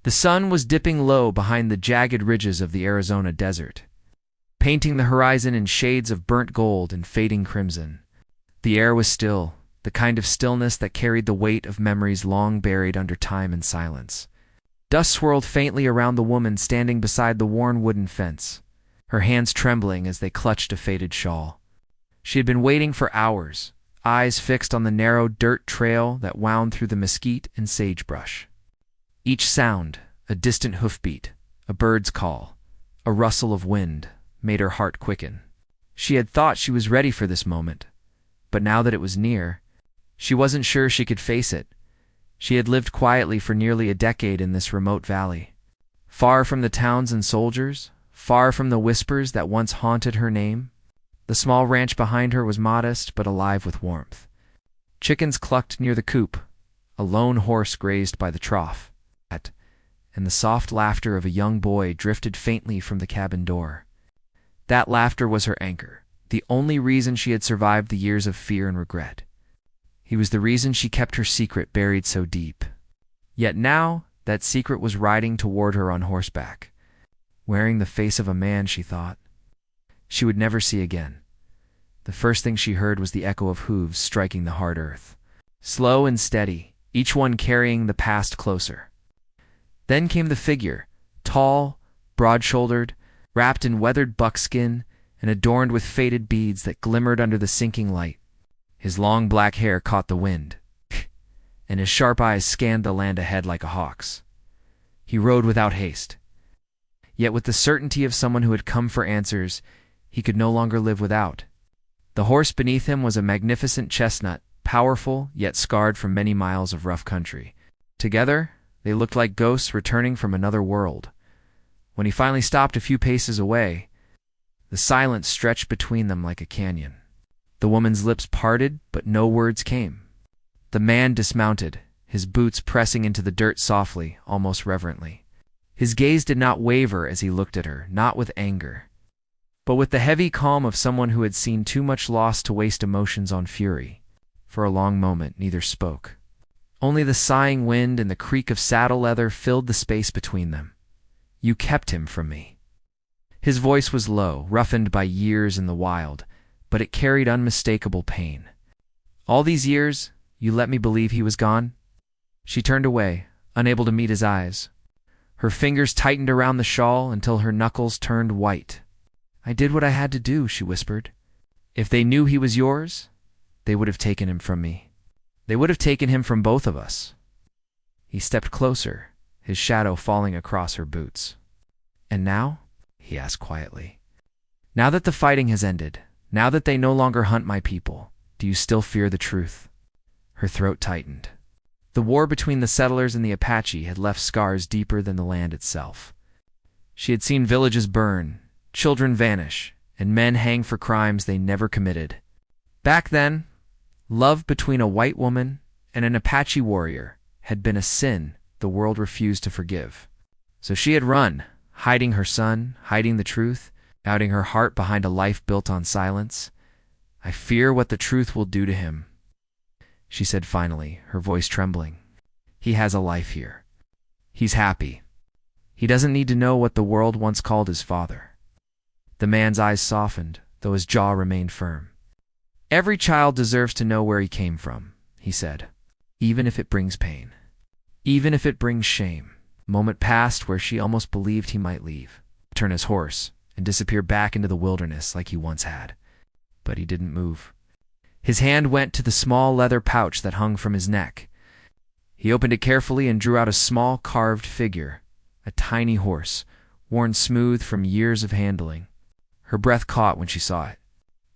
The sun was dipping low behind the jagged ridges of the Arizona desert, painting the horizon in shades of burnt gold and fading crimson. The air was still, the kind of stillness that carried the weight of memories long buried under time and silence. Dust swirled faintly around the woman standing beside the worn wooden fence, her hands trembling as they clutched a faded shawl. She had been waiting for hours, eyes fixed on the narrow dirt trail that wound through the mesquite and sagebrush. Each sound, a distant hoofbeat, a bird's call, a rustle of wind, made her heart quicken. She had thought she was ready for this moment, but now that it was near, she wasn't sure she could face it. She had lived quietly for nearly a decade in this remote valley, far from the towns and soldiers, far from the whispers that once haunted her name. The small ranch behind her was modest but alive with warmth. Chickens clucked near the coop, a lone horse grazed by the trough, and the soft laughter of a young boy drifted faintly from the cabin door. That laughter was her anchor, the only reason she had survived the years of fear and regret. He was the reason she kept her secret buried so deep. Yet now, that secret was riding toward her on horseback, wearing the face of a man she thought she would never see again. The first thing she heard was the echo of hooves striking the hard earth, slow and steady, each one carrying the past closer. Then came the figure, tall, broad-shouldered, wrapped in weathered buckskin and adorned with faded beads that glimmered under the sinking light. His long black hair caught the wind, and his sharp eyes scanned the land ahead like a hawk's. He rode without haste, yet with the certainty of someone who had come for answers he could no longer live without. The horse beneath him was a magnificent chestnut, powerful yet scarred from many miles of rough country. Together, they looked like ghosts returning from another world. When he finally stopped a few paces away, the silence stretched between them like a canyon. The woman's lips parted, but no words came. The man dismounted, his boots pressing into the dirt softly, almost reverently. His gaze did not waver as he looked at her, not with anger, but with the heavy calm of someone who had seen too much loss to waste emotions on fury. For a long moment, neither spoke. Only the sighing wind and the creak of saddle leather filled the space between them. "You kept him from me." His voice was low, roughened by years in the wild, but it carried unmistakable pain. "All these years, you let me believe he was gone?" She turned away, unable to meet his eyes. Her fingers tightened around the shawl until her knuckles turned white. "I did what I had to do," she whispered. "If they knew he was yours, they would have taken him from me. They would have taken him from both of us." He stepped closer, his shadow falling across her boots. "And now?" he asked quietly. "Now that the fighting has ended, now that they no longer hunt my people, do you still fear the truth?" Her throat tightened. The war between the settlers and the Apache had left scars deeper than the land itself. She had seen villages burn, children vanish, and men hang for crimes they never committed. Back then, love between a white woman and an Apache warrior had been a sin the world refused to forgive. So she had run, hiding her son, hiding the truth, hiding her heart behind a life built on silence. "I fear what the truth will do to him," she said finally, her voice trembling. "He has a life here. He's happy. He doesn't need to know what the world once called his father." The man's eyes softened, though his jaw remained firm. "Every child deserves to know where he came from," he said, "even if it brings pain, even if it brings shame." A moment passed where she almost believed he might leave, turn his horse, and disappear back into the wilderness like he once had. But he didn't move. His hand went to the small leather pouch that hung from his neck. He opened it carefully and drew out a small carved figure, a tiny horse, worn smooth from years of handling. Her breath caught when she saw it.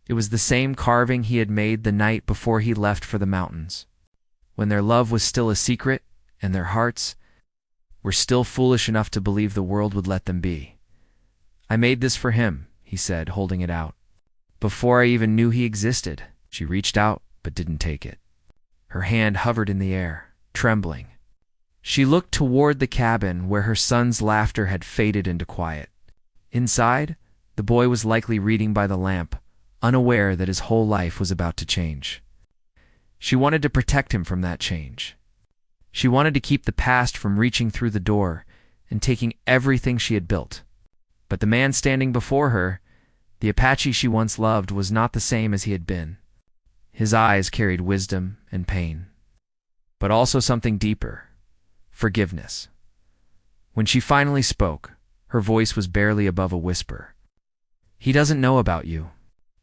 It was the same carving he had made the night before he left for the mountains, when their love was still a secret and their hearts were still foolish enough to believe the world would let them be. "I made this for him," he said, holding it out. "Before I even knew he existed." She reached out, but didn't take it. Her hand hovered in the air, trembling. She looked toward the cabin where her son's laughter had faded into quiet. Inside, the boy was likely reading by the lamp, unaware that his whole life was about to change. She wanted to protect him from that change. She wanted to keep the past from reaching through the door, and taking everything she had built. But the man standing before her, the Apache she once loved, was not the same as he had been. His eyes carried wisdom and pain, but also something deeper: forgiveness. When she finally spoke, her voice was barely above a whisper. "He doesn't know about you.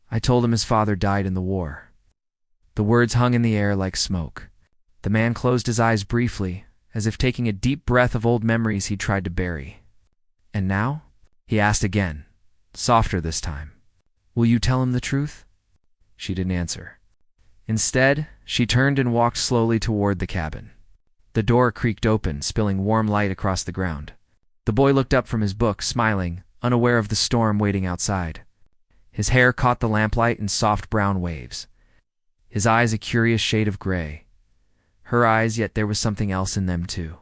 I told him his father died in the war." The words hung in the air like smoke. The man closed his eyes briefly, as if taking a deep breath of old memories he'd tried to bury. "And now?" he asked again, softer this time. "Will you tell him the truth?" She didn't answer. Instead, she turned and walked slowly toward the cabin. The door creaked open, spilling warm light across the ground. The boy looked up from his book, smiling, unaware of the storm waiting outside. His hair caught the lamplight in soft brown waves. His eyes a curious shade of gray. Her eyes, yet there was something else in them too.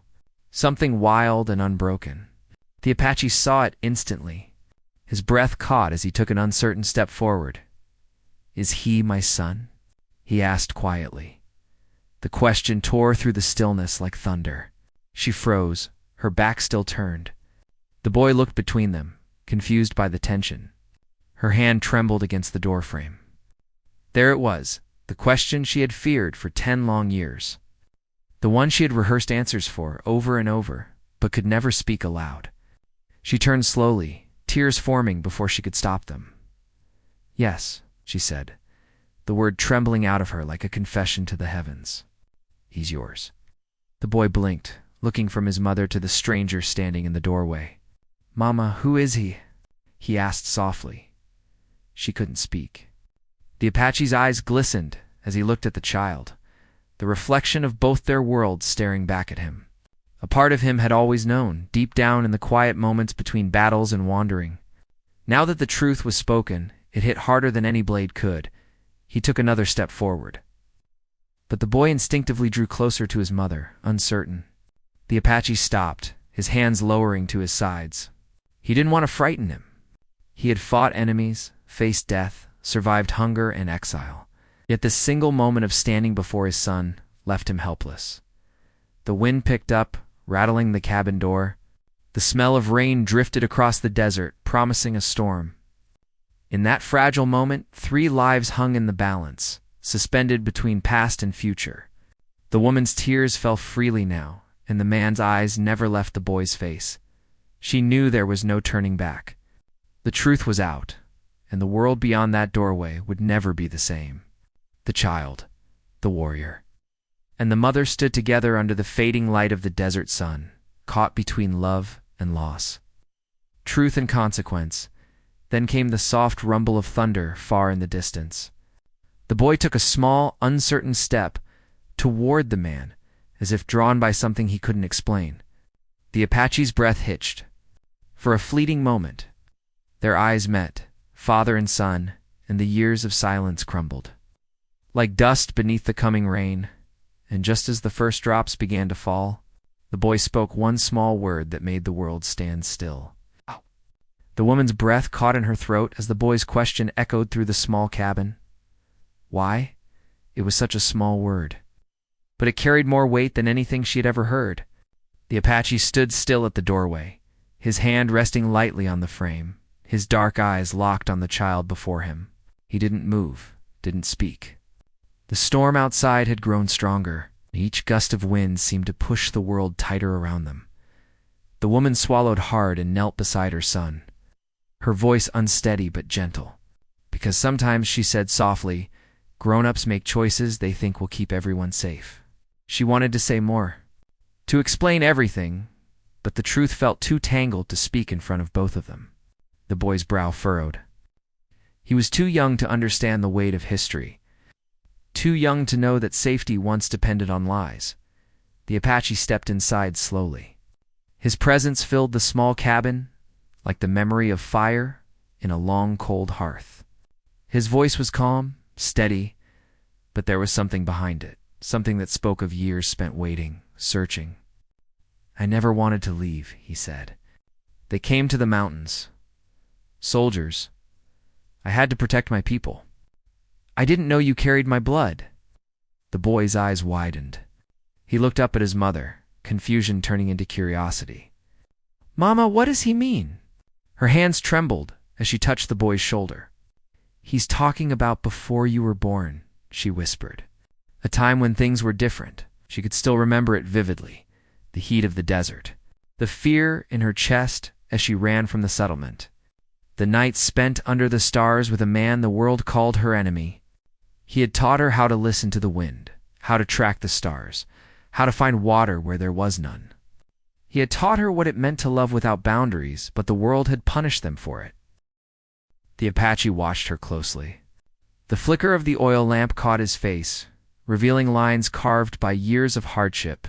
Something wild and unbroken. The Apache saw it instantly. His breath caught as he took an uncertain step forward. "Is he my son?" he asked quietly. The question tore through the stillness like thunder. She froze, her back still turned. The boy looked between them, confused by the tension. Her hand trembled against the doorframe. There it was, the question she had feared for 10 long years. The one she had rehearsed answers for over and over, but could never speak aloud. She turned slowly, tears forming before she could stop them. "Yes," she said, the word trembling out of her like a confession to the heavens. "He's yours." The boy blinked, looking from his mother to the stranger standing in the doorway. "Mama, who is he?" he asked softly. She couldn't speak. The Apache's eyes glistened as he looked at the child, the reflection of both their worlds staring back at him. A part of him had always known, deep down in the quiet moments between battles and wandering. Now that the truth was spoken, it hit harder than any blade could. He took another step forward. But the boy instinctively drew closer to his mother, uncertain. The Apache stopped, his hands lowering to his sides. He didn't want to frighten him. He had fought enemies, faced death, survived hunger and exile. Yet this single moment of standing before his son left him helpless. The wind picked up, rattling the cabin door. The smell of rain drifted across the desert, promising a storm. In that fragile moment, 3 lives hung in the balance, suspended between past and future. The woman's tears fell freely now, and the man's eyes never left the boy's face. She knew there was no turning back. The truth was out, and the world beyond that doorway would never be the same. The child, the warrior, and the mother stood together under the fading light of the desert sun, caught between love and loss. Truth and consequence. Then came the soft rumble of thunder far in the distance. The boy took a small, uncertain step toward the man, as if drawn by something he couldn't explain. The Apache's breath hitched. For a fleeting moment, their eyes met, father and son, and the years of silence crumbled. Like dust beneath the coming rain, and just as the first drops began to fall, the boy spoke one small word that made the world stand still. The woman's breath caught in her throat as the boy's question echoed through the small cabin. Why? It was such a small word. But it carried more weight than anything she had ever heard. The Apache stood still at the doorway, his hand resting lightly on the frame, his dark eyes locked on the child before him. He didn't move, didn't speak. The storm outside had grown stronger. Each gust of wind seemed to push the world tighter around them. The woman swallowed hard and knelt beside her son, her voice unsteady but gentle. Because sometimes, she said softly, grown-ups make choices they think will keep everyone safe. She wanted to say more, to explain everything, but the truth felt too tangled to speak in front of both of them. The boy's brow furrowed. He was too young to understand the weight of history, too young to know that safety once depended on lies. The Apache stepped inside slowly. His presence filled the small cabin like the memory of fire in a long, cold hearth. His voice was calm, steady, but there was something behind it, something that spoke of years spent waiting, searching. "I never wanted to leave," he said. "They came to the mountains. Soldiers. I had to protect my people. I didn't know you carried my blood." The boy's eyes widened. He looked up at his mother, confusion turning into curiosity. "Mama, what does he mean?" Her hands trembled as she touched the boy's shoulder. "He's talking about before you were born," she whispered. A time when things were different. She could still remember it vividly. The heat of the desert. The fear in her chest as she ran from the settlement. The nights spent under the stars with a man the world called her enemy. He had taught her how to listen to the wind, how to track the stars, how to find water where there was none. He had taught her what it meant to love without boundaries, but the world had punished them for it. The Apache watched her closely. The flicker of the oil lamp caught his face, revealing lines carved by years of hardship.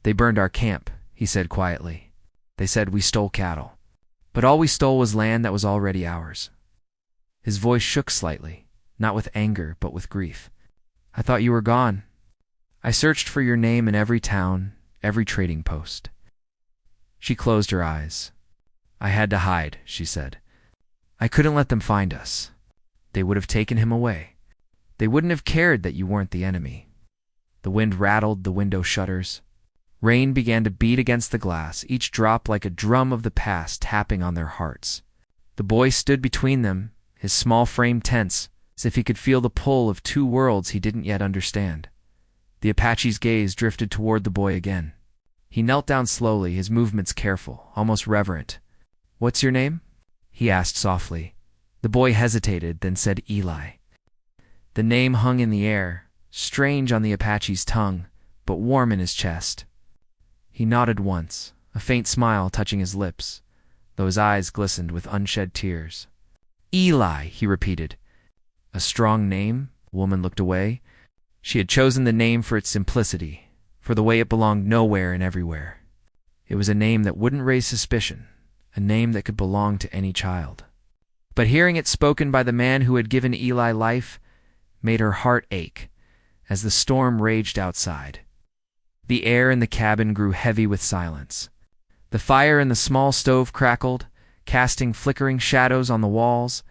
"They burned our camp," he said quietly. "They said we stole cattle. But all we stole was land that was already ours." His voice shook slightly, not with anger, but with grief. "I thought you were gone. I searched for your name in every town, every trading post." She closed her eyes. "I had to hide," she said. "I couldn't let them find us. They would have taken him away. They wouldn't have cared that you weren't the enemy." The wind rattled the window shutters. Rain began to beat against the glass, each drop like a drum of the past tapping on their hearts. The boy stood between them, his small frame tense, as if he could feel the pull of two worlds he didn't yet understand. The Apache's gaze drifted toward the boy again. He knelt down slowly, his movements careful, almost reverent. "What's your name?" he asked softly. The boy hesitated, then said Eli. The name hung in the air, strange on the Apache's tongue, but warm in his chest. He nodded once, a faint smile touching his lips, though his eyes glistened with unshed tears. "Eli," he repeated. A strong name? The woman looked away. She had chosen the name for its simplicity, for the way it belonged nowhere and everywhere. It was a name that wouldn't raise suspicion, a name that could belong to any child. But hearing it spoken by the man who had given Eli life made her heart ache as the storm raged outside. The air in the cabin grew heavy with silence. The fire in the small stove crackled, casting flickering shadows on the walls.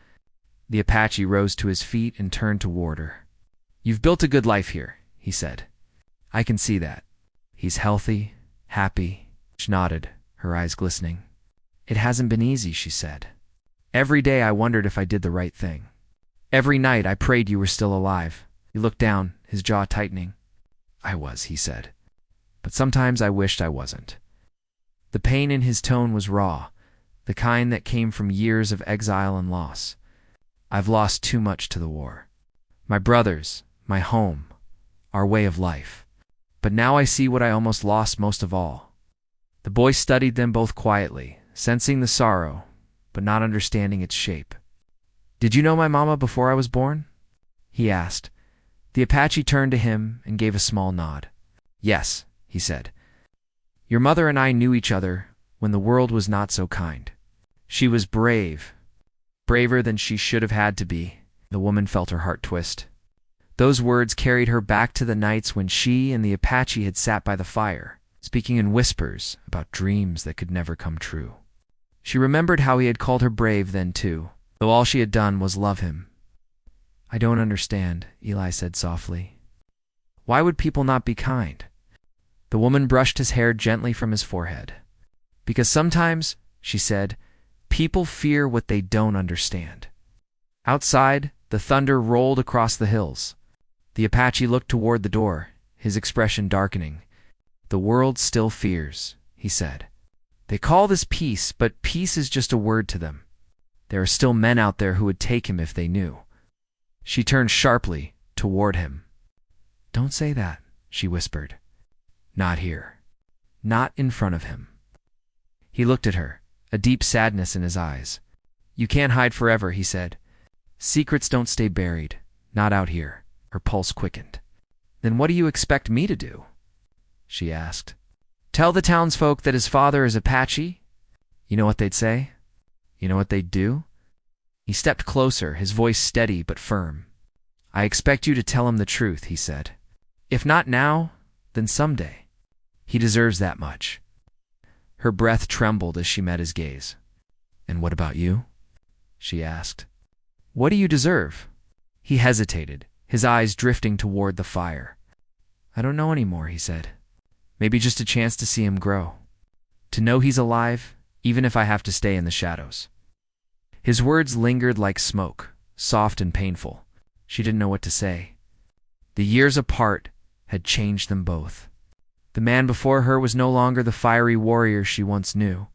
The Apache rose to his feet and turned toward her. "You've built a good life here," he said. "I can see that." "He's healthy, happy." She nodded, her eyes glistening. "It hasn't been easy," she said. "Every day I wondered if I did the right thing. Every night I prayed you were still alive." He looked down, his jaw tightening. "I was," he said. "But sometimes I wished I wasn't." The pain in his tone was raw, the kind that came from years of exile and loss. "I've lost too much to the war. My brothers, my home, our way of life. But now I see what I almost lost most of all." The boy studied them both quietly, sensing the sorrow, but not understanding its shape. "Did you know my mama before I was born?" he asked. The Apache turned to him and gave a small nod. "Yes," he said. "Your mother and I knew each other when the world was not so kind. She was brave, braver than she should have had to be." The woman felt her heart twist. Those words carried her back to the nights when she and the Apache had sat by the fire, speaking in whispers about dreams that could never come true. She remembered how he had called her brave then too, though all she had done was love him. "I don't understand," Eli said softly. "Why would people not be kind?" The woman brushed his hair gently from his forehead. "Because sometimes," she said, "people fear what they don't understand." Outside, the thunder rolled across the hills. The Apache looked toward the door, his expression darkening. "The world still fears," he said. "They call this peace, but peace is just a word to them. There are still men out there who would take him if they knew." She turned sharply toward him. "Don't say that," she whispered. "Not here. Not in front of him." He looked at her, a deep sadness in his eyes. "You can't hide forever," he said. "Secrets don't stay buried, not out here." Her pulse quickened. "Then what do you expect me to do?" she asked. "Tell the townsfolk that his father is Apache?" You know what they'd say? You know what they'd do? He stepped closer, his voice steady but firm. "I expect you to tell him the truth," he said. "If not now, then someday. He deserves that much." Her breath trembled as she met his gaze. "And what about you?" she asked. "What do you deserve?" He hesitated, his eyes drifting toward the fire. "I don't know anymore," he said. "Maybe just a chance to see him grow. To know he's alive even if I have to stay in the shadows." His words lingered like smoke, soft and painful. She didn't know what to say. The years apart had changed them both. The man before her was no longer the fiery warrior she once knew.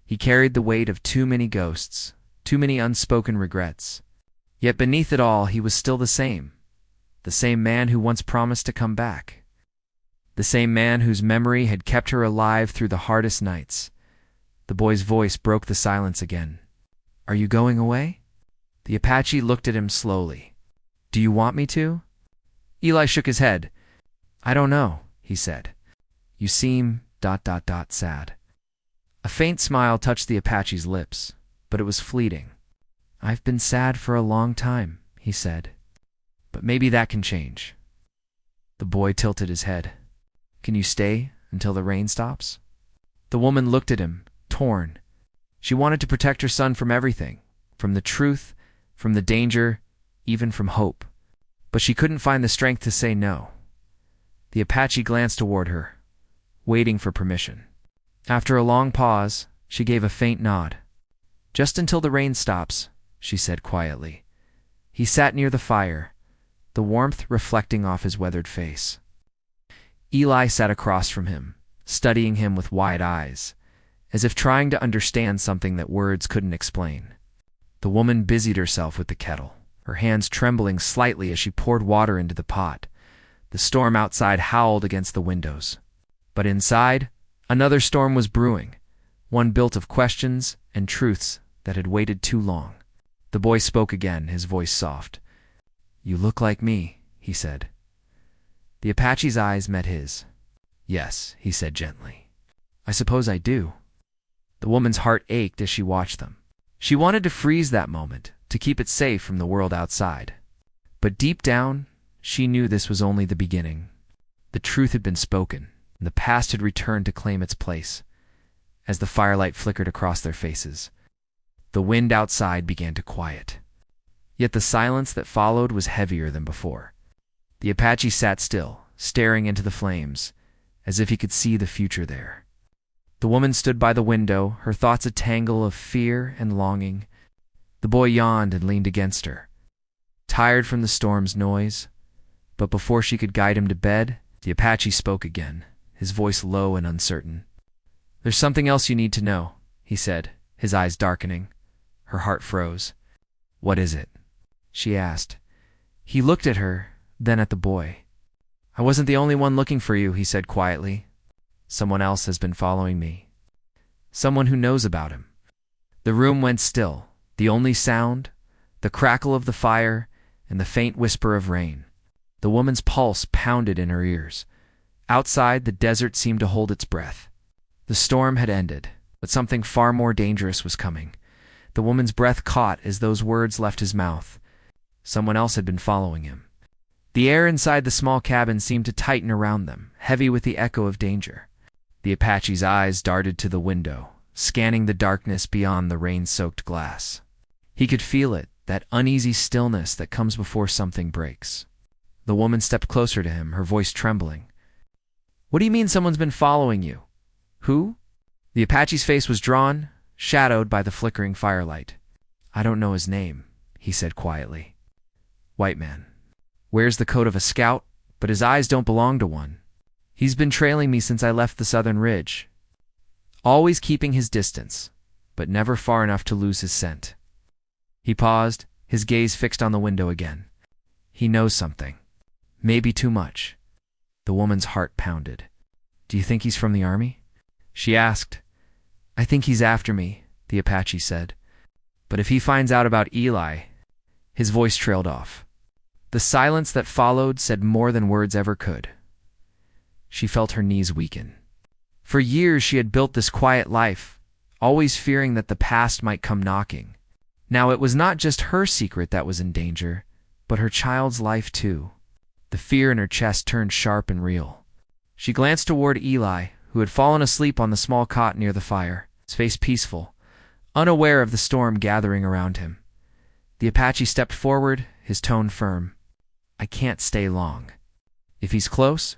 He carried the weight of too many ghosts, too many unspoken regrets. Yet beneath it all, he was still the same man who once promised to come back. The same man whose memory had kept her alive through the hardest nights. The boy's voice broke the silence again. "Are you going away?" The Apache looked at him slowly. "Do you want me to?" Eli shook his head. "I don't know," he said. "You seem ... sad." A faint smile touched the Apache's lips, but it was fleeting. "I've been sad for a long time," he said. "But maybe that can change." The boy tilted his head. "Can you stay until the rain stops?" The woman looked at him, torn. She wanted to protect her son from everything, from the truth, from the danger, even from hope. But she couldn't find the strength to say no. The Apache glanced toward her, waiting for permission. After a long pause, she gave a faint nod. "Just until the rain stops," she said quietly. He sat near the fire, the warmth reflecting off his weathered face. Eli sat across from him, studying him with wide eyes, as if trying to understand something that words couldn't explain. The woman busied herself with the kettle, her hands trembling slightly as she poured water into the pot. The storm outside howled against the windows. But inside, another storm was brewing, one built of questions and truths that had waited too long. The boy spoke again, his voice soft. "You look like me," he said. The Apache's eyes met his. "Yes," he said gently. "I suppose I do." The woman's heart ached as she watched them. She wanted to freeze that moment, to keep it safe from the world outside. But deep down, she knew this was only the beginning. The truth had been spoken, and the past had returned to claim its place. As the firelight flickered across their faces, the wind outside began to quiet. Yet the silence that followed was heavier than before. The Apache sat still, staring into the flames, as if he could see the future there. The woman stood by the window, her thoughts a tangle of fear and longing. The boy yawned and leaned against her, tired from the storm's noise. But before she could guide him to bed, the Apache spoke again, his voice low and uncertain. "There's something else you need to know," he said, his eyes darkening. Her heart froze. "What is it?" she asked. He looked at her, then at the boy. "I wasn't the only one looking for you," he said quietly. "Someone else has been following me. Someone who knows about him." The room went still, the only sound, the crackle of the fire and the faint whisper of rain. The woman's pulse pounded in her ears. Outside, the desert seemed to hold its breath. The storm had ended, but something far more dangerous was coming. The woman's breath caught as those words left his mouth. Someone else had been following him. The air inside the small cabin seemed to tighten around them, heavy with the echo of danger. The Apache's eyes darted to the window, scanning the darkness beyond the rain-soaked glass. He could feel it, that uneasy stillness that comes before something breaks. The woman stepped closer to him, her voice trembling. "What do you mean someone's been following you? Who?" The Apache's face was drawn, shadowed by the flickering firelight. "I don't know his name," he said quietly. "White man. Wears the coat of a scout, but his eyes don't belong to one. He's been trailing me since I left the southern ridge. Always keeping his distance, but never far enough to lose his scent." He paused, his gaze fixed on the window again. "He knows something. Maybe too much." The woman's heart pounded. "Do you think he's from the army?" she asked. "I think he's after me," the Apache said. "But if he finds out about Eli..." His voice trailed off. The silence that followed said more than words ever could. She felt her knees weaken. For years she had built this quiet life, always fearing that the past might come knocking. Now it was not just her secret that was in danger, but her child's life too. The fear in her chest turned sharp and real. She glanced toward Eli, who had fallen asleep on the small cot near the fire, his face peaceful, unaware of the storm gathering around him. The Apache stepped forward, his tone firm. "I can't stay long. If he's close,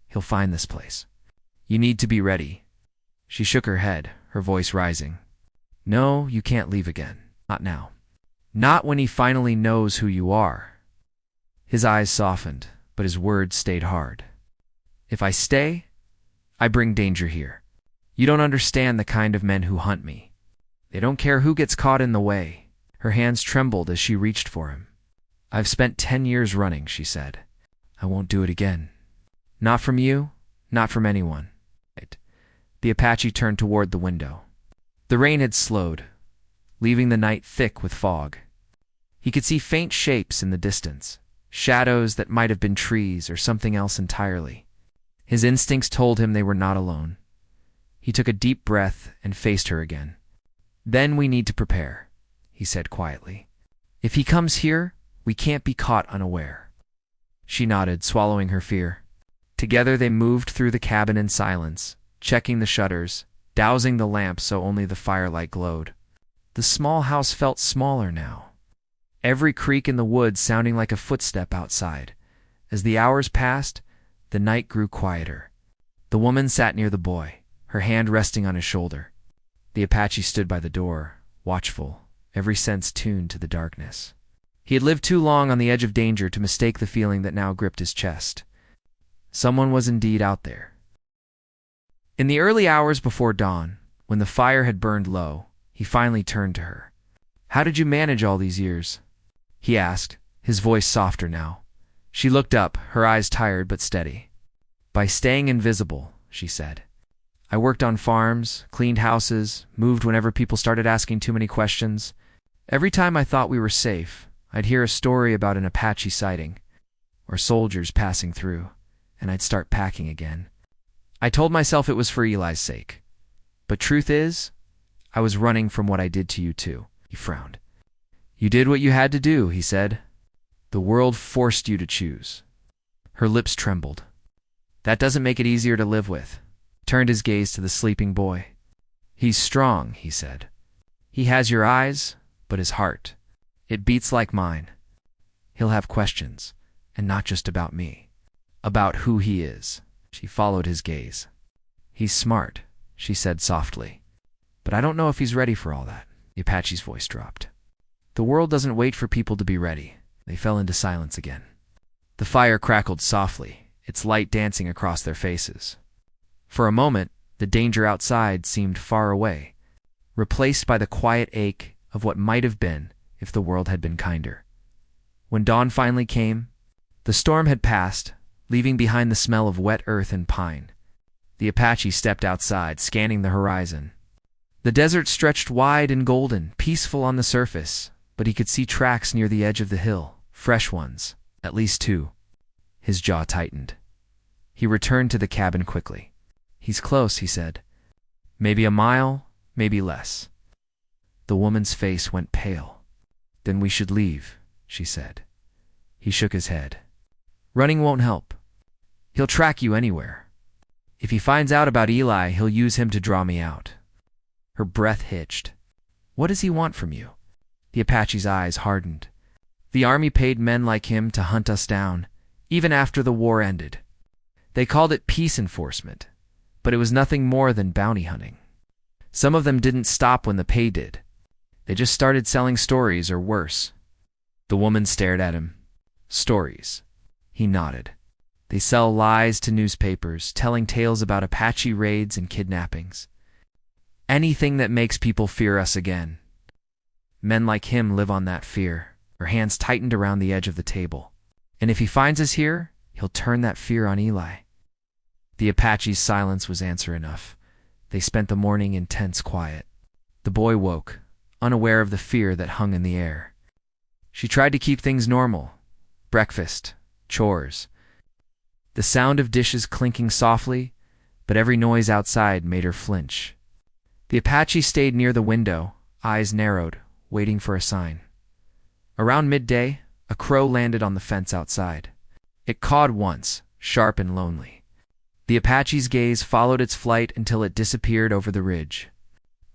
he'll find this place. You need to be ready." She shook her head, her voice rising. No, you can't leave again. Not now. Not when he finally knows who you are. His eyes softened, but his words stayed hard. If I stay, I bring danger here. You don't understand the kind of men who hunt me. They don't care who gets caught in the way. Her hands trembled as she reached for him. I've spent 10 years running, she said. I won't do it again. Not from you, not from anyone. The Apache turned toward the window. The rain had slowed, leaving the night thick with fog. He could see faint shapes in the distance, shadows that might have been trees or something else entirely. His instincts told him they were not alone. He took a deep breath and faced her again. Then we need to prepare, he said quietly. If he comes here, we can't be caught unaware. She nodded, swallowing her fear. Together they moved through the cabin in silence, checking the shutters, dousing the lamp so only the firelight glowed. The small house felt smaller now, every creak in the woods sounding like a footstep outside. As the hours passed, the night grew quieter. The woman sat near the boy, her hand resting on his shoulder. The Apache stood by the door, watchful, every sense tuned to the darkness. He had lived too long on the edge of danger to mistake the feeling that now gripped his chest. Someone was indeed out there. In the early hours before dawn, when the fire had burned low, he finally turned to her. How did you manage all these years? He asked, his voice softer now. She looked up, her eyes tired but steady. By staying invisible, she said. I worked on farms, cleaned houses, moved whenever people started asking too many questions. Every time I thought we were safe, I'd hear a story about an Apache sighting, or soldiers passing through, and I'd start packing again. I told myself it was for Eli's sake. But truth is, I was running from what I did to you too. He frowned. You did what you had to do, he said. The world forced you to choose. Her lips trembled. That doesn't make it easier to live with. Turned his gaze to the sleeping boy. He's strong, he said. He has your eyes, but his heart. It beats like mine. He'll have questions, and not just about me. About who he is. She followed his gaze. He's smart, she said softly. But I don't know if he's ready for all that. The Apache's voice dropped. The world doesn't wait for people to be ready. They fell into silence again. The fire crackled softly, its light dancing across their faces. For a moment, the danger outside seemed far away, replaced by the quiet ache of what might have been if the world had been kinder. When dawn finally came, the storm had passed, leaving behind the smell of wet earth and pine. The Apache stepped outside, scanning the horizon. The desert stretched wide and golden, peaceful on the surface, but he could see tracks near the edge of the hill, fresh ones, at least 2. His jaw tightened. He returned to the cabin quickly. He's close, he said. Maybe a mile, maybe less. The woman's face went pale. Then we should leave, she said. He shook his head. Running won't help. He'll track you anywhere. If he finds out about Eli, he'll use him to draw me out. Her breath hitched. What does he want from you? The Apache's eyes hardened. The army paid men like him to hunt us down, even after the war ended. They called it peace enforcement, but it was nothing more than bounty hunting. Some of them didn't stop when the pay did. They just started selling stories or worse. The woman stared at him. Stories. He nodded. They sell lies to newspapers, telling tales about Apache raids and kidnappings. Anything that makes people fear us again. Men like him live on that fear. Her hands tightened around the edge of the table. And if he finds us here, he'll turn that fear on Eli. The Apache's silence was answer enough. They spent the morning in tense quiet. The boy woke, unaware of the fear that hung in the air. She tried to keep things normal. Breakfast, chores. The sound of dishes clinking softly, but every noise outside made her flinch. The Apache stayed near the window, eyes narrowed, waiting for a sign. Around midday, a crow landed on the fence outside. It cawed once, sharp and lonely. The Apache's gaze followed its flight until it disappeared over the ridge.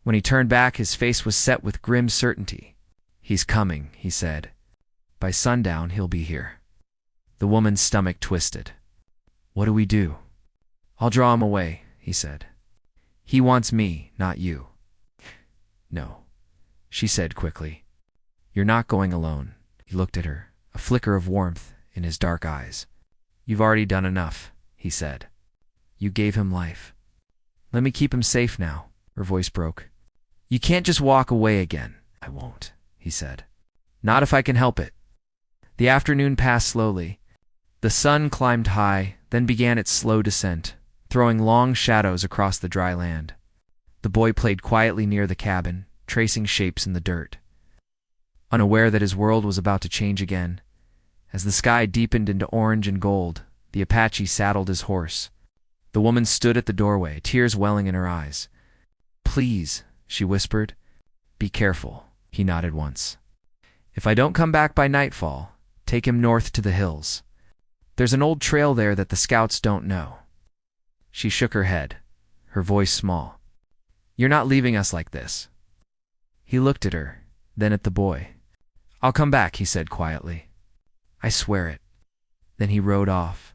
When he turned back, his face was set with grim certainty. He's coming, he said. By sundown, he'll be here. The woman's stomach twisted. What do we do? I'll draw him away, he said. He wants me, not you. No, she said quickly. You're not going alone. He looked at her, a flicker of warmth in his dark eyes. You've already done enough, he said. You gave him life. Let me keep him safe now. Her voice broke. You can't just walk away again. I won't, he said. Not if I can help it. The afternoon passed slowly. The sun climbed high, then began its slow descent, throwing long shadows across the dry land. The boy played quietly near the cabin, tracing shapes in the dirt. Unaware that his world was about to change again, as the sky deepened into orange and gold, the Apache saddled his horse. The woman stood at the doorway, tears welling in her eyes. Please, she whispered. Be careful, he nodded once. If I don't come back by nightfall, take him north to the hills. There's an old trail there that the scouts don't know. She shook her head, her voice small. You're not leaving us like this. He looked at her, then at the boy. I'll come back, he said quietly. I swear it. Then he rode off,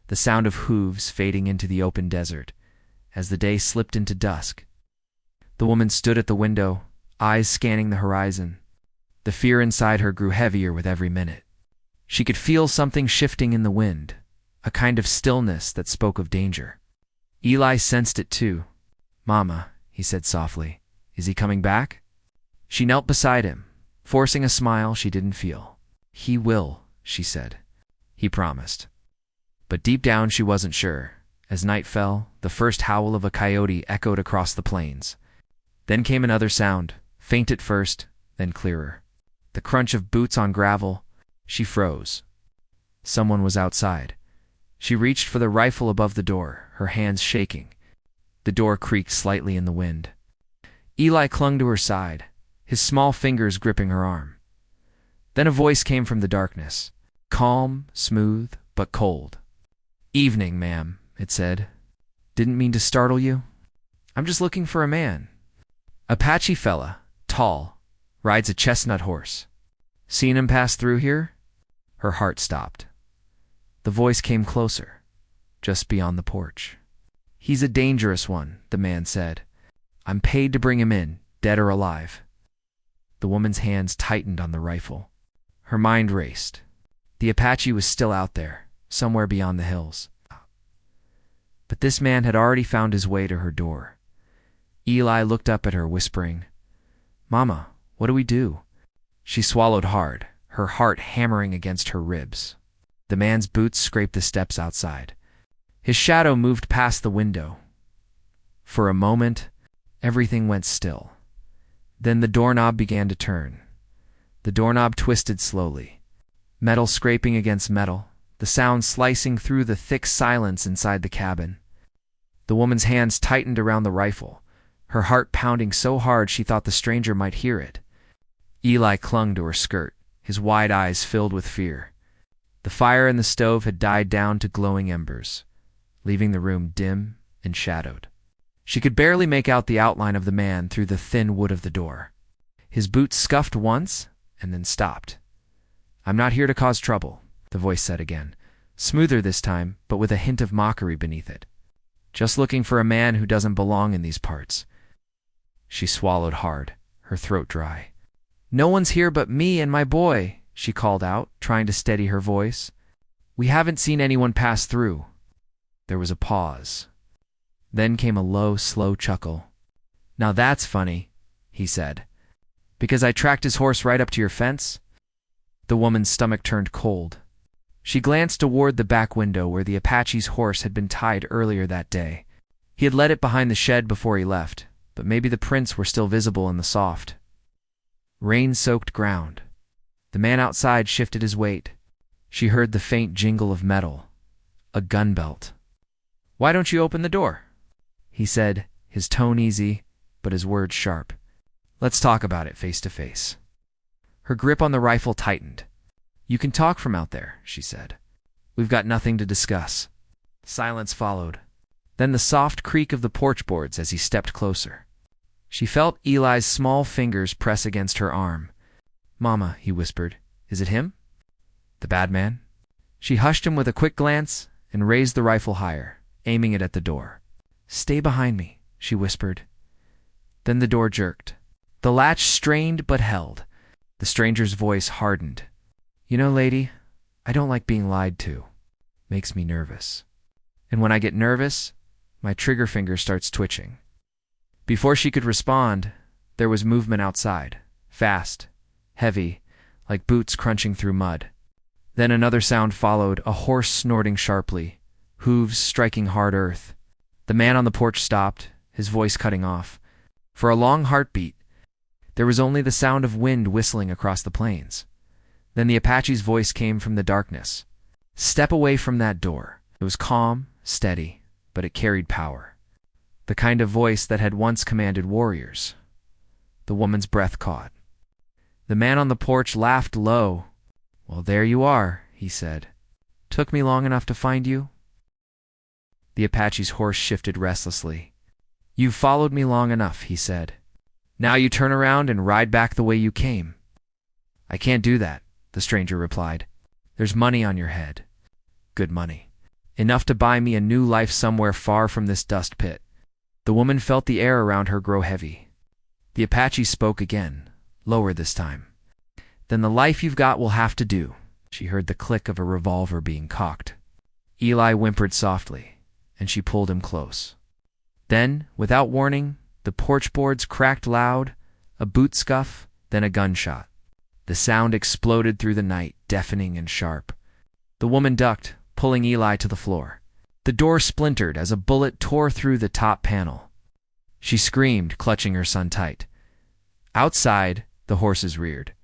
the sound of hooves fading into the open desert, as the day slipped into dusk. The woman stood at the window, eyes scanning the horizon. The fear inside her grew heavier with every minute. She could feel something shifting in the wind, a kind of stillness that spoke of danger. Eli sensed it too. Mama, he said softly, is he coming back? She knelt beside him, forcing a smile she didn't feel. He will, she said. He promised. But deep down she wasn't sure. As night fell, the first howl of a coyote echoed across the plains. Then came another sound, faint at first, then clearer. The crunch of boots on gravel. She froze. Someone was outside. She reached for the rifle above the door, her hands shaking. The door creaked slightly in the wind. Eli clung to her side, his small fingers gripping her arm. Then a voice came from the darkness, calm, smooth, but cold. Evening, ma'am, it said. Didn't mean to startle you. I'm just looking for a man. Apache fella, tall, rides a chestnut horse. Seen him pass through here? Her heart stopped. The voice came closer, just beyond the porch. He's a dangerous one, the man said. I'm paid to bring him in, dead or alive. The woman's hands tightened on the rifle. Her mind raced. The Apache was still out there, somewhere beyond the hills. But this man had already found his way to her door. Eli looked up at her, whispering, Mama, what do we do? She swallowed hard, her heart hammering against her ribs. The man's boots scraped the steps outside. His shadow moved past the window. For a moment, everything went still. Then the doorknob began to turn. The doorknob twisted slowly, metal scraping against metal, the sound slicing through the thick silence inside the cabin. The woman's hands tightened around the rifle, her heart pounding so hard she thought the stranger might hear it. Eli clung to her skirt, his wide eyes filled with fear. The fire in the stove had died down to glowing embers, leaving the room dim and shadowed. She could barely make out the outline of the man through the thin wood of the door. His boots scuffed once and then stopped. I'm not here to cause trouble, the voice said again, smoother this time, but with a hint of mockery beneath it. Just looking for a man who doesn't belong in these parts. She swallowed hard, her throat dry. No one's here but me and my boy, she called out, trying to steady her voice. We haven't seen anyone pass through. There was a pause. Then came a low, slow chuckle. Now that's funny, he said. Because I tracked his horse right up to your fence? The woman's stomach turned cold. She glanced toward the back window where the Apache's horse had been tied earlier that day. He had led it behind the shed before he left, but maybe the prints were still visible in the soft, rain-soaked ground. The man outside shifted his weight. She heard the faint jingle of metal. A gun belt. Why don't you open the door? He said, his tone easy, but his words sharp. Let's talk about it face to face. Her grip on the rifle tightened. You can talk from out there, she said. We've got nothing to discuss. Silence followed. Then the soft creak of the porch boards as he stepped closer. She felt Eli's small fingers press against her arm. Mama, he whispered, is it him? The bad man? She hushed him with a quick glance and raised the rifle higher, aiming it at the door. Stay behind me, she whispered. Then the door jerked. The latch strained but held. The stranger's voice hardened. "You know, lady, I don't like being lied to. Makes me nervous. And when I get nervous, my trigger finger starts twitching." Before she could respond, there was movement outside. Fast, heavy, like boots crunching through mud. Then another sound followed, a horse snorting sharply, hooves striking hard earth. The man on the porch stopped, his voice cutting off. For a long heartbeat, there was only the sound of wind whistling across the plains. Then the Apache's voice came from the darkness. "Step away from that door." It was calm, steady, but it carried power. The kind of voice that had once commanded warriors. The woman's breath caught. The man on the porch laughed low. "Well, there you are," he said. "Took me long enough to find you?" The Apache's horse shifted restlessly. "You've followed me long enough," he said. "Now you turn around and ride back the way you came." "I can't do that," the stranger replied. "There's money on your head. Good money. Enough to buy me a new life somewhere far from this dust pit." The woman felt the air around her grow heavy. The Apache spoke again, lower this time. "Then the life you've got will have to do." She heard the click of a revolver being cocked. Eli whimpered softly, and she pulled him close. Then, without warning, the porch boards cracked loud, a boot scuff, then a gunshot. The sound exploded through the night, deafening and sharp. The woman ducked, pulling Eli to the floor. The door splintered as a bullet tore through the top panel. She screamed, clutching her son tight. Outside, the horses reared.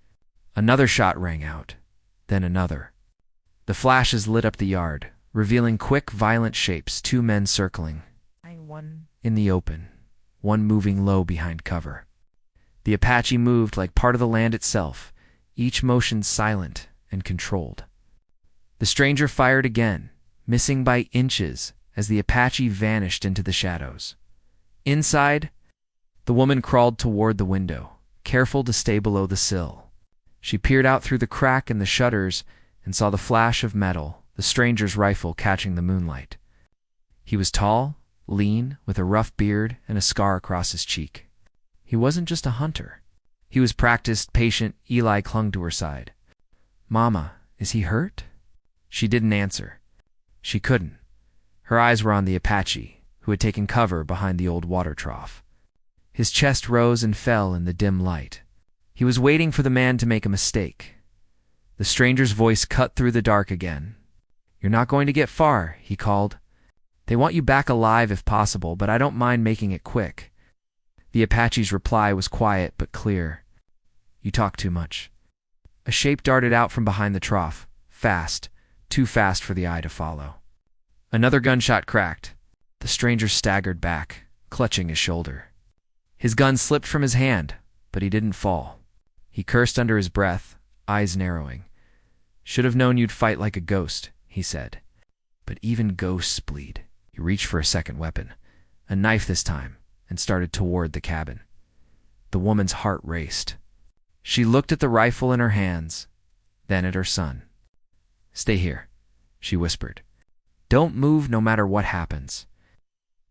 Another shot rang out, then another. The flashes lit up the yard, revealing quick, violent shapes, two men circling. In the open, one moving low behind cover. The Apache moved like part of the land itself, each motion silent and controlled. The stranger fired again, missing by inches as the Apache vanished into the shadows. Inside, the woman crawled toward the window, careful to stay below the sill. She peered out through the crack in the shutters and saw the flash of metal, the stranger's rifle catching the moonlight. He was tall, lean, with a rough beard and a scar across his cheek. He wasn't just a hunter. He was practiced, patient. Eli clung to her side. "Mama, is he hurt?" She didn't answer. She couldn't. Her eyes were on the Apache, who had taken cover behind the old water trough. His chest rose and fell in the dim light. He was waiting for the man to make a mistake. The stranger's voice cut through the dark again. "You're not going to get far," he called. "They want you back alive if possible, but I don't mind making it quick." The Apache's reply was quiet but clear. "You talk too much." A shape darted out from behind the trough, fast, too fast for the eye to follow. Another gunshot cracked. The stranger staggered back, clutching his shoulder. His gun slipped from his hand, but he didn't fall. He cursed under his breath, eyes narrowing. "Should have known you'd fight like a ghost," he said. "But even ghosts bleed." He reached for a second weapon, a knife this time, and started toward the cabin. The woman's heart raced. She looked at the rifle in her hands, then at her son. "Stay here," she whispered. "Don't move no matter what happens."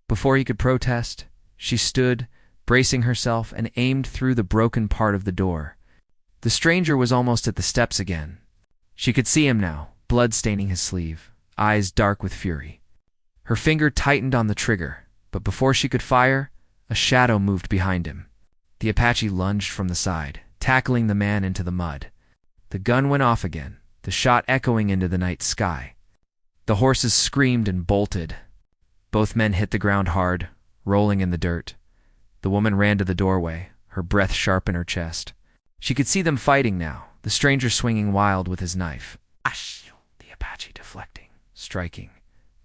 Before he could protest, she stood, bracing herself, and aimed through the broken part of the door. The stranger was almost at the steps again. She could see him now, blood staining his sleeve, eyes dark with fury. Her finger tightened on the trigger, but before she could fire, a shadow moved behind him. The Apache lunged from the side, tackling the man into the mud. The gun went off again, the shot echoing into the night sky. The horses screamed and bolted. Both men hit the ground hard, rolling in the dirt. The woman ran to the doorway, her breath sharp in her chest. She could see them fighting now, the stranger swinging wild with his knife. The Apache deflecting, striking,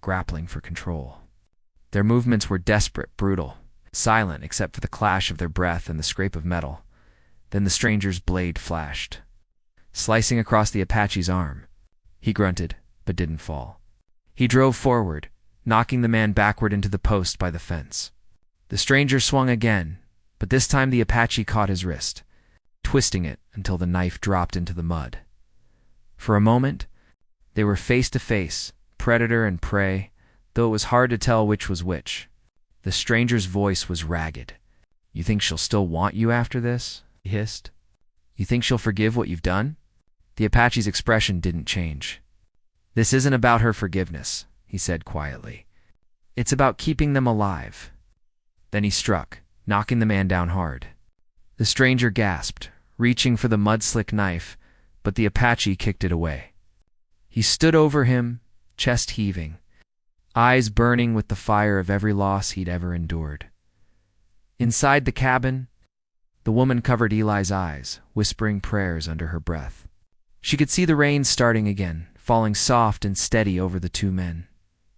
grappling for control. Their movements were desperate, brutal, silent except for the clash of their breath and the scrape of metal. Then the stranger's blade flashed, slicing across the Apache's arm. He grunted, but didn't fall. He drove forward, knocking the man backward into the post by the fence. The stranger swung again, but this time the Apache caught his wrist, twisting it until the knife dropped into the mud. For a moment, they were face to face, predator and prey, though it was hard to tell which was which. The stranger's voice was ragged. You think she'll still want you after this? He hissed. You think she'll forgive what you've done? The Apache's expression didn't change. This isn't about her forgiveness, he said quietly. It's about keeping them alive. Then he struck, knocking the man down hard. The stranger gasped, reaching for the mud-slick knife, but the Apache kicked it away. He stood over him, chest heaving, eyes burning with the fire of every loss he'd ever endured. Inside the cabin, the woman covered Eli's eyes, whispering prayers under her breath. She could see the rain starting again, falling soft and steady over the two men.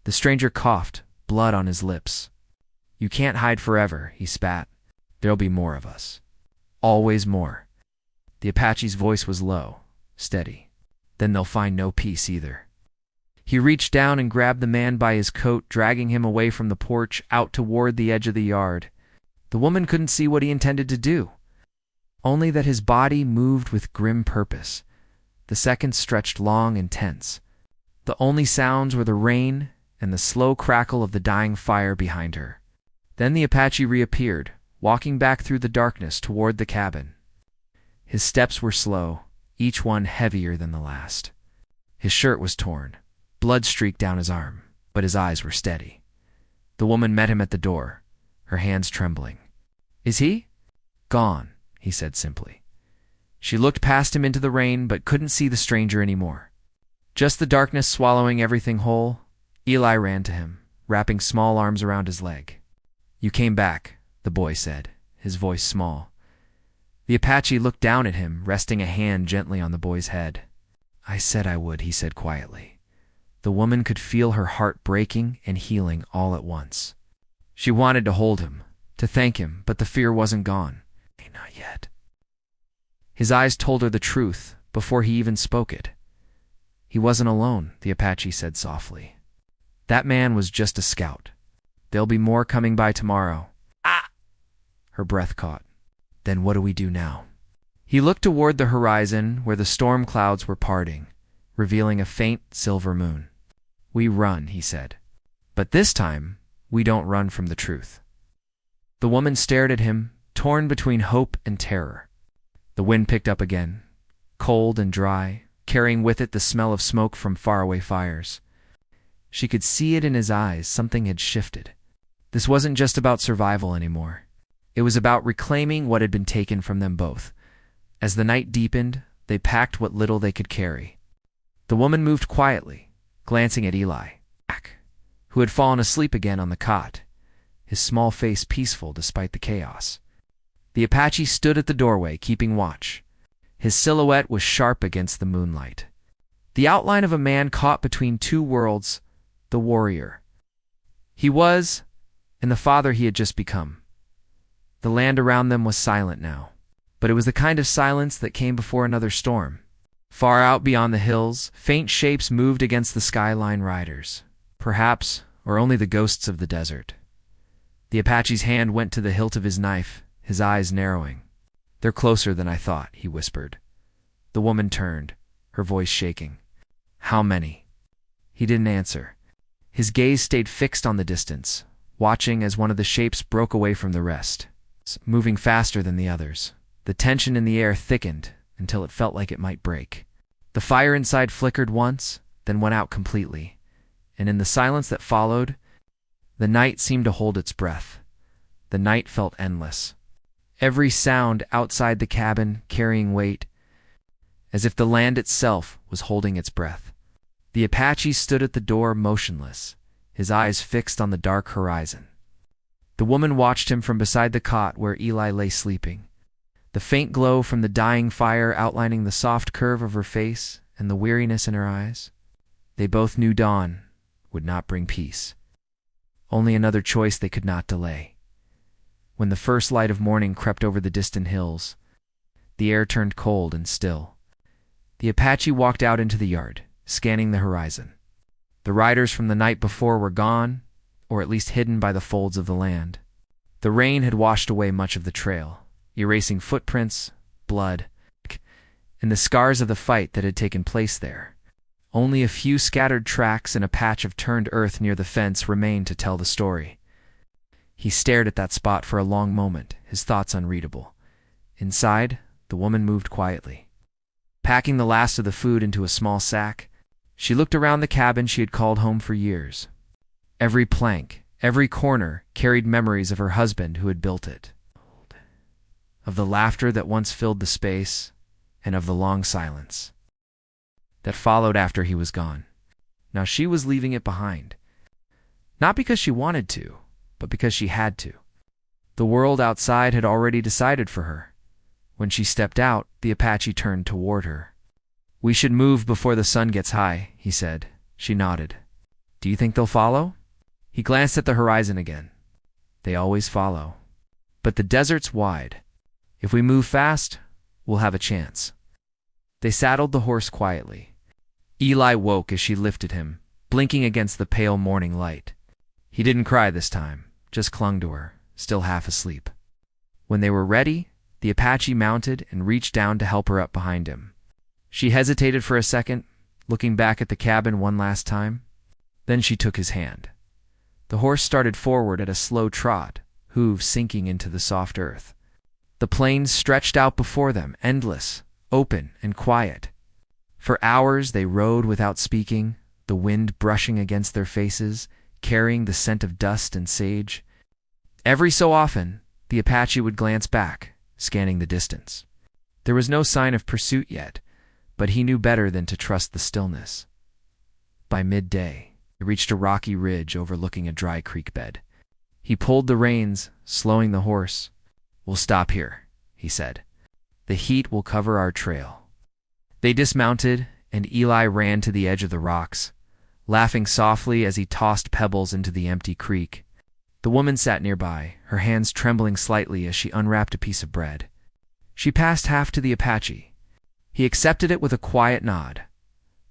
The stranger coughed, blood on his lips. You can't hide forever, he spat. There'll be more of us. Always more. The Apache's voice was low, steady. Then they'll find no peace either. He reached down and grabbed the man by his coat, dragging him away from the porch out toward the edge of the yard. The woman couldn't see what he intended to do, only that his body moved with grim purpose. The seconds stretched long and tense. The only sounds were the rain and the slow crackle of the dying fire behind her. Then the Apache reappeared, walking back through the darkness toward the cabin. His steps were slow, each one heavier than the last. His shirt was torn, blood streaked down his arm, but his eyes were steady. The woman met him at the door, her hands trembling. Is he? Gone, he said simply. She looked past him into the rain, but couldn't see the stranger anymore. Just the darkness swallowing everything whole. Eli ran to him, wrapping small arms around his leg. You came back, the boy said, his voice small. The Apache looked down at him, resting a hand gently on the boy's head. I said I would, he said quietly. The woman could feel her heart breaking and healing all at once. She wanted to hold him, to thank him, but the fear wasn't gone. Not yet. His eyes told her the truth before he even spoke it. He wasn't alone, the Apache said softly. That man was just a scout. There'll be more coming by tomorrow. Ah! Her breath caught. Then what do we do now? He looked toward the horizon where the storm clouds were parting, revealing a faint silver moon. We run, he said. But this time, we don't run from the truth. The woman stared at him, torn between hope and terror. The wind picked up again, cold and dry, carrying with it the smell of smoke from faraway fires. She could see it in his eyes. Something had shifted. This wasn't just about survival anymore. It was about reclaiming what had been taken from them both. As the night deepened, they packed what little they could carry. The woman moved quietly, glancing at Eli, who had fallen asleep again on the cot, his small face peaceful despite the chaos. The Apache stood at the doorway, keeping watch. His silhouette was sharp against the moonlight. The outline of a man caught between two worlds, the warrior he was, and the father he had just become. The land around them was silent now, but it was the kind of silence that came before another storm. Far out beyond the hills, faint shapes moved against the skyline riders, perhaps, or only the ghosts of the desert. The Apache's hand went to the hilt of his knife, his eyes narrowing. They're closer than I thought, he whispered. The woman turned, her voice shaking. How many? He didn't answer. His gaze stayed fixed on the distance, watching as one of the shapes broke away from the rest, moving faster than the others. The tension in the air thickened until it felt like it might break. The fire inside flickered once, then went out completely, and in the silence that followed, the night seemed to hold its breath. The night felt endless. Every sound outside the cabin carrying weight, as if the land itself was holding its breath. The Apache stood at the door motionless, his eyes fixed on the dark horizon. The woman watched him from beside the cot where Eli lay sleeping, the faint glow from the dying fire outlining the soft curve of her face and the weariness in her eyes. They both knew dawn would not bring peace. Only another choice they could not delay. When the first light of morning crept over the distant hills, the air turned cold and still. The Apache walked out into the yard, scanning the horizon. The riders from the night before were gone, or at least hidden by the folds of the land. The rain had washed away much of the trail, erasing footprints, blood, and the scars of the fight that had taken place there. Only a few scattered tracks and a patch of turned earth near the fence remained to tell the story. He stared at that spot for a long moment, his thoughts unreadable. Inside, the woman moved quietly. Packing the last of the food into a small sack, she looked around the cabin she had called home for years. Every plank, every corner carried memories of her husband who had built it, of the laughter that once filled the space, and of the long silence that followed after he was gone. Now she was leaving it behind, not because she wanted to, but because she had to. The world outside had already decided for her. When she stepped out, the Apache turned toward her. "We should move before the sun gets high," he said. She nodded. "Do you think they'll follow?" He glanced at the horizon again. "They always follow. But the desert's wide. If we move fast, we'll have a chance." They saddled the horse quietly. Eli woke as she lifted him, blinking against the pale morning light. He didn't cry this time, just clung to her, still half asleep. When they were ready, the Apache mounted and reached down to help her up behind him. She hesitated for a second, looking back at the cabin one last time. Then she took his hand. The horse started forward at a slow trot, hooves sinking into the soft earth. The plains stretched out before them, endless, open, and quiet. For hours they rode without speaking, the wind brushing against their faces, carrying the scent of dust and sage. Every so often, the Apache would glance back, scanning the distance. There was no sign of pursuit yet, but he knew better than to trust the stillness. By midday, they reached a rocky ridge overlooking a dry creek bed. He pulled the reins, slowing the horse. "We'll stop here," he said. "The heat will cover our trail." They dismounted, and Eli ran to the edge of the rocks, laughing softly as he tossed pebbles into the empty creek. The woman sat nearby, her hands trembling slightly as she unwrapped a piece of bread. She passed half to the Apache. He accepted it with a quiet nod.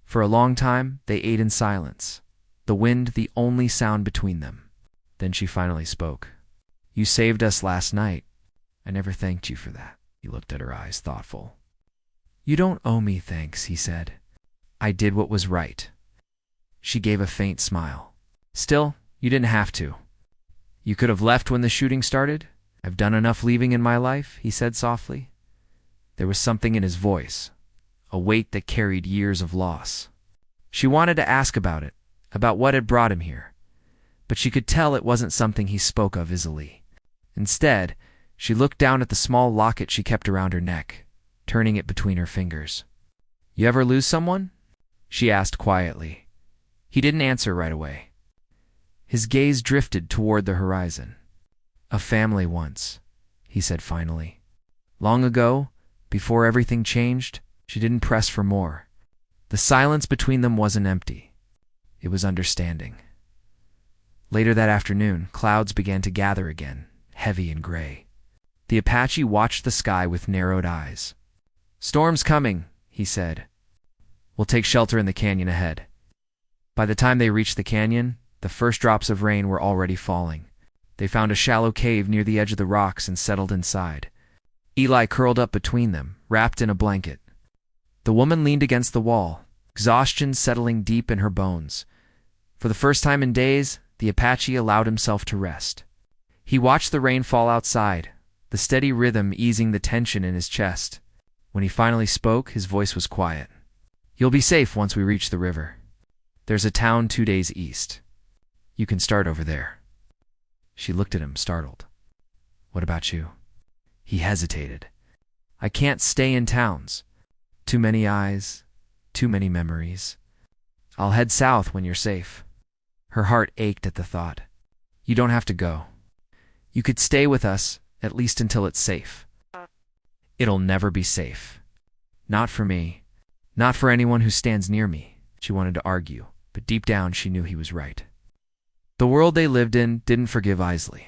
For a long time, they ate in silence, the wind the only sound between them. Then she finally spoke. "You saved us last night. I never thanked you for that." He looked at her eyes, thoughtful. "You don't owe me thanks," he said. "I did what was right." She gave a faint smile. "Still, you didn't have to. You could have left when the shooting started. I've done enough leaving in my life," he said softly. There was something in his voice, a weight that carried years of loss. She wanted to ask about it, about what had brought him here, but she could tell it wasn't something he spoke of easily. Instead, she looked down at the small locket she kept around her neck, turning it between her fingers. "You ever lose someone?" she asked quietly. He didn't answer right away. His gaze drifted toward the horizon. "A family once," he said finally. Long ago, before everything changed, she didn't press for more. The silence between them wasn't empty. It was understanding. Later that afternoon, clouds began to gather again, heavy and gray. The Apache watched the sky with narrowed eyes. "Storm's coming," he said. "We'll take shelter in the canyon ahead." By the time they reached the canyon, the first drops of rain were already falling. They found a shallow cave near the edge of the rocks and settled inside. Eli curled up between them, wrapped in a blanket. The woman leaned against the wall, exhaustion settling deep in her bones. For the first time in days, the Apache allowed himself to rest. He watched the rain fall outside, the steady rhythm easing the tension in his chest. When he finally spoke, his voice was quiet. "You'll be safe once we reach the river. There's a town 2 days east. You can start over there." She looked at him, startled. "What about you?" He hesitated. "I can't stay in towns. Too many eyes, too many memories. I'll head south when you're safe." Her heart ached at the thought. "You don't have to go. You could stay with us, at least until it's safe." "It'll never be safe. Not for me. Not for anyone who stands near me," she wanted to argue, but deep down she knew he was right. The world they lived in didn't forgive easily.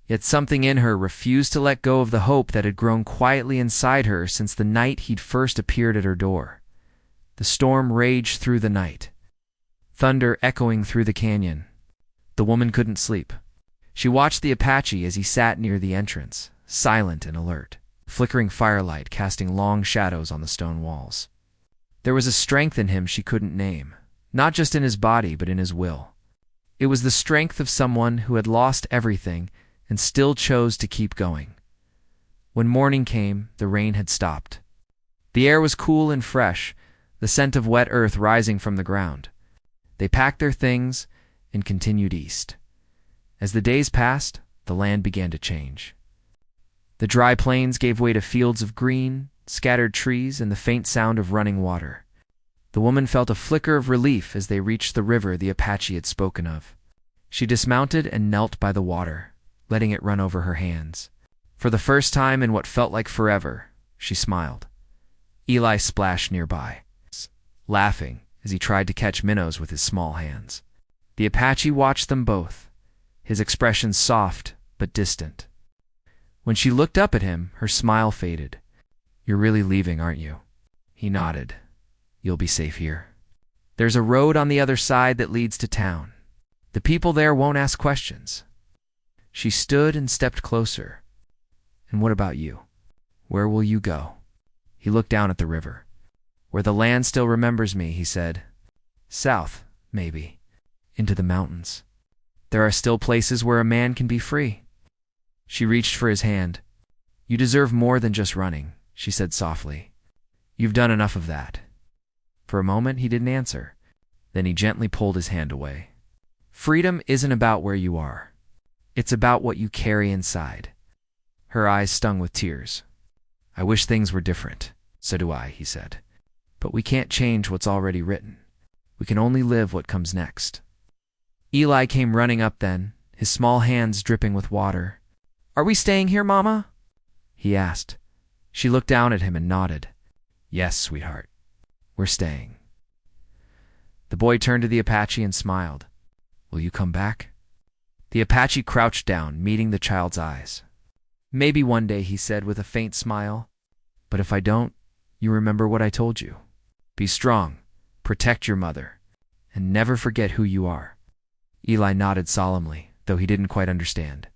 Yet something in her refused to let go of the hope that had grown quietly inside her since the night he'd first appeared at her door. The storm raged through the night, thunder echoing through the canyon. The woman couldn't sleep. She watched the Apache as he sat near the entrance, silent and alert, flickering firelight casting long shadows on the stone walls. There was a strength in him she couldn't name, not just in his body but in his will. It was the strength of someone who had lost everything and still chose to keep going. When morning came, the rain had stopped. The air was cool and fresh, the scent of wet earth rising from the ground. They packed their things and continued east. As the days passed, the land began to change. The dry plains gave way to fields of green, scattered trees, and the faint sound of running water. The woman felt a flicker of relief as they reached the river the Apache had spoken of. She dismounted and knelt by the water, letting it run over her hands. For the first time in what felt like forever, she smiled. Eli splashed nearby, laughing as he tried to catch minnows with his small hands. The Apache watched them both, his expression soft but distant. When she looked up at him, her smile faded. "You're really leaving, aren't you?" He nodded. "You'll be safe here. There's a road on the other side that leads to town. The people there won't ask questions." She stood and stepped closer. "And what about you? Where will you go?" He looked down at the river. "Where the land still remembers me," he said. "South, maybe. Into the mountains. There are still places where a man can be free." She reached for his hand. "You deserve more than just running," she said softly. "You've done enough of that." For a moment he didn't answer. Then he gently pulled his hand away. "Freedom isn't about where you are. It's about what you carry inside." Her eyes stung with tears. "I wish things were different." "So do I," he said. "But we can't change what's already written. We can only live what comes next." Eli came running up then, his small hands dripping with water. "Are we staying here, Mama?" he asked. She looked down at him and nodded. "Yes, sweetheart. We're staying." The boy turned to the Apache and smiled. "Will you come back?" The Apache crouched down, meeting the child's eyes. "Maybe one day," he said with a faint smile. "But if I don't, you remember what I told you. Be strong, protect your mother, and never forget who you are." Eli nodded solemnly, though he didn't quite understand.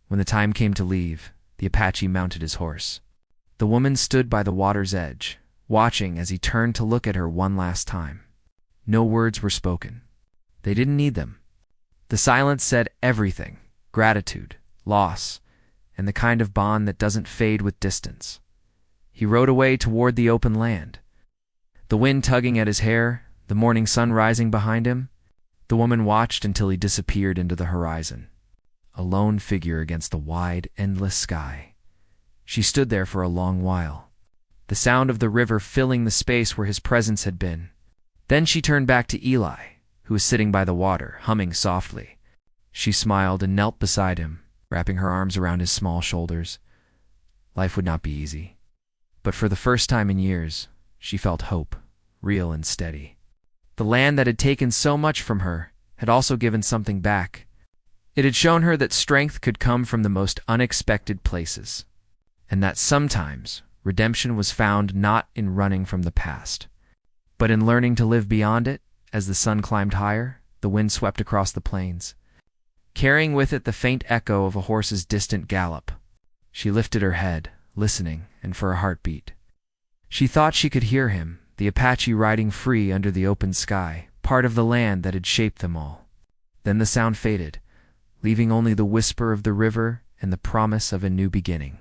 When the time came to leave, the Apache mounted his horse. The woman stood by the water's edge, watching as he turned to look at her one last time. No words were spoken. They didn't need them. The silence said everything: gratitude, loss, and the kind of bond that doesn't fade with distance. He rode away toward the open land, the wind tugging at his hair, the morning sun rising behind him. The woman watched until he disappeared into the horizon, a lone figure against the wide, endless sky. She stood there for a long while, the sound of the river filling the space where his presence had been. Then she turned back to Eli, who was sitting by the water, humming softly. She smiled and knelt beside him, wrapping her arms around his small shoulders. Life would not be easy, but for the first time in years, she felt hope, real and steady. The land that had taken so much from her had also given something back. It had shown her that strength could come from the most unexpected places, and that sometimes redemption was found not in running from the past, but in learning to live beyond it. As the sun climbed higher, the wind swept across the plains, carrying with it the faint echo of a horse's distant gallop. She lifted her head, listening, and for a heartbeat. She thought she could hear him, the Apache riding free under the open sky, part of the land that had shaped them all. Then the sound faded, leaving only the whisper of the river and the promise of a new beginning.